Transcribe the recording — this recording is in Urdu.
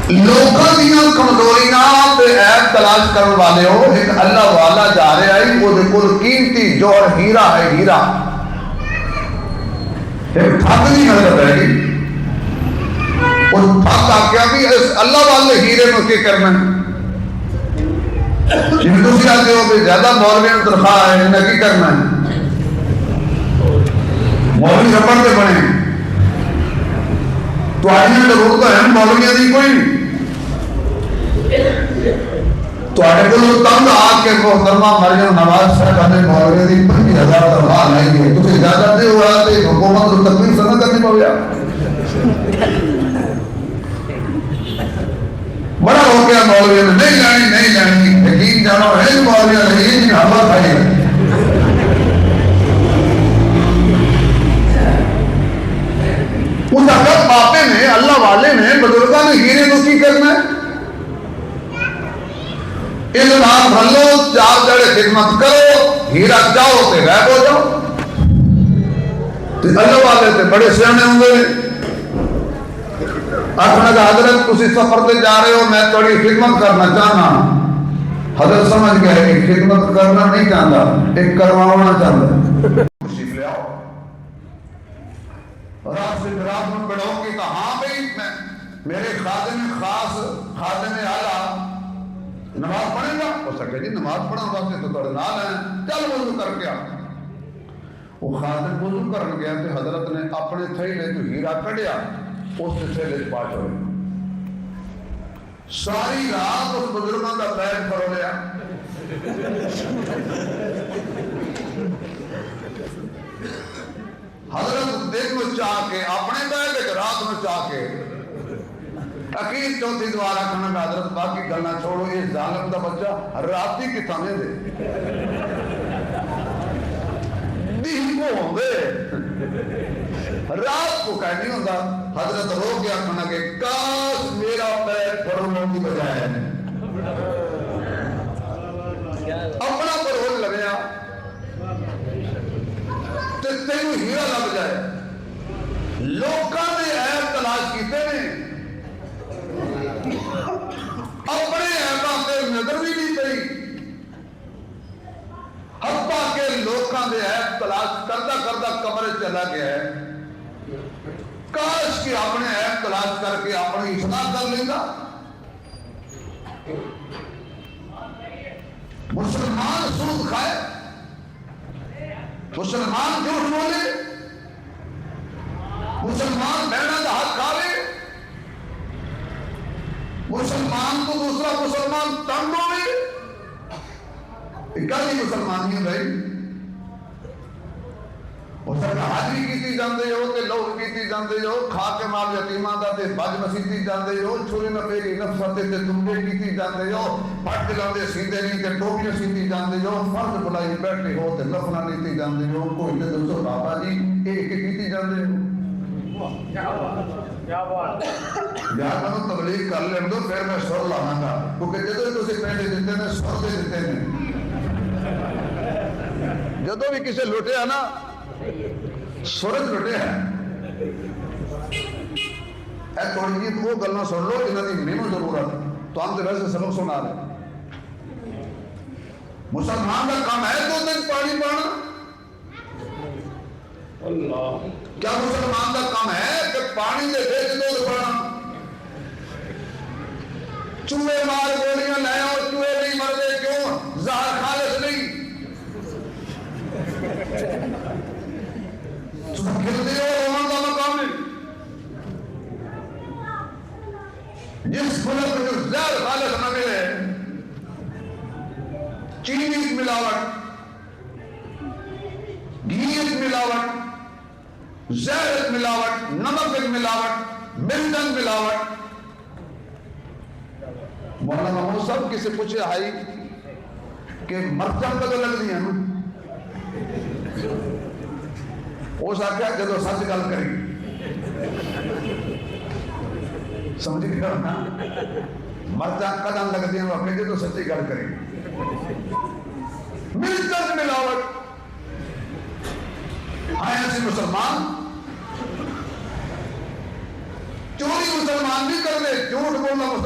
لوکاں دیاں کمزوریاں تے عیب تلاش کرن والے ہو، ایک اللہ والا جا رہا ہے وہ دے کول قیمتی جوہر ہیرا ہے، ہیرا ایک ٹھگ نہیں نظر آئے گی، اس ٹھگ آکیا بھی اس اللہ والے ہیرے میں کیا کرنا ہے؟ جن دوسری آتے ہو کہ زیادہ مولویوں تنخواہ ہے انہیں کی کرنا ہے؟ مولوی ربڑ دے بنے تو آئیے ضرورت ہے مولویوں دی کوئی نہیں، تو آئے کو تنگ آ کے محترمہ مریم نواز صاحب نے مولویوں دی 25,000 تنخواہ نہیں ہے، تو اجازت دے ہوا تے حکومت کو تکمیل سنہ کرنی پڑیا بڑا ہو گیا مولوی نے نہیں لانی نہیں لانی، یقین جانو ہے مولوی نہیں جن ہوا کھائی ہے۔ اس وقت باپے نے اللہ والے نے بزرگاں نے ہیرے کو کی کرنا ہے، اس نام بھلو چار جڑے خدمت کرو ہیرا چاہو تے غائب ہو جاؤ، اللہ والے تے بڑے سیانے ہوں گے اپنا کہ حضرت کسی سفر تے جا رہے ہو میں تھوڑی خدمت کرنا چاہنا، حضرت سمجھ گئے کہ خدمت کرنا نہیں چاہتا ایک کروانا چاہتا تشریف لے آؤ، رات سے رات میں بڑھو کی کہا ہاں بھئی میرے خادم خاص خادم اعلیٰ نماز پڑھیں گا، ہو سکے جی نماز پڑھیں واسطے تو تھوڑے نال ہیں چل وضو کر کے آ، وہ خادم وضو کرن گیا تو حضرت نے اپنے تھیلے جو ہیرا کڑیا اس سے تھیلے پاٹ ہوئے، ساری رات اس بزرگوں کا پیر پھرو لیا، حضرت دن میں چاہ کے اپنے پیر ایک رات میں چاہ کے اکیر چوتھی دوارا کھانا کہ حضرت باقی گلنا چھوڑو یہ ظالم دا بچہ راتی کی تھانے دے دین کو ہوں دے رات کو کہہ نہیں ہوتا، حضرت رو گیا کھانا کہ کاش میرا پیر پھروں کی بجائے اپنا پرہول لگیا تینوں ہیرا لگ جائے، لوکاں نے عیب تلاش کیتے نے اپنے عیباں تے نظر بھی نہیں پئی، حتیٰ کہ لوکاں دے عیب تلاش کردہ کردہ کمرے چلا گیا ہے، کاش کہ اپنے عیب تلاش کر کے اپنی اصلاح کر لینا۔ مسلمان سود کھائے، مسلمان جھوٹ بولے، مسلمان بہنا کا حق کھاوے، مسلمان کو دوسرا مسلمان تنگ ہوئے، اکالی مسلمانی ہے بھائی، اس کا حاجی کیتی جاندے ہو تے لوگ کیتی جاندے ہو، کھا کے مال یتیمان دا تے بج مسیتی جاندے ہو، چھوڑے نہ پیری نفستے تے تمبے کیتی جاندے ہو، پھٹ جاندے سیندے نہیں تے ٹوپیاں سیندی جاندے ہو، فرض بلائی بیٹھے ہو تے لفنا لیتی جاندے ہو، کوئی تے دوستو بابا جی ایک کیتی جاندے ہو، یا کنو تبلیغ کر لیں دو پھر میں سر لانا گا، کیونکہ جدو تو سے پہلے دیتے ہیں سر دے دیتے ہیں، جدو بھی کسے لوٹے ہیں نا سورج لٹے ہیں، اے تھوڑی جی وہ گلنا سن لو جنہاں دی مینوں ضرورت تو ہم تے ویسے سبق سنا رہے، مسلمان کا کام ہے 2 دن پانی پانا، اللہ کیا مسلمان کا کام ہے کہ پانی دے بھیج دو پانا، چوہے مار گولیاں لے اور چوہے نہیں مردے کیوں؟ زہر خالص نہیں، کھلتے ہو رومان کا مقام ہے، جس ملک میں جو زہر خالص نہ ملے، چینی ملاوٹ، گھی ملاوٹ، زہر ملاوٹ، نمک ملاوٹ، مرچن ملاوٹ، مولانا محمود صاحب کسی پوچھے آئی کہ مرچن کا تو لگ دی ہے نا، وہ ساکھا جدو سچ گل کری سمجھ گیا نا، مرچا قدم لگ دی ہیں جدو سچی گل کری، مرچن ملاوٹ، آئے ایسی مسلمان چوری مسلمان بھی کر دے، جھوٹ بولنا مسلمان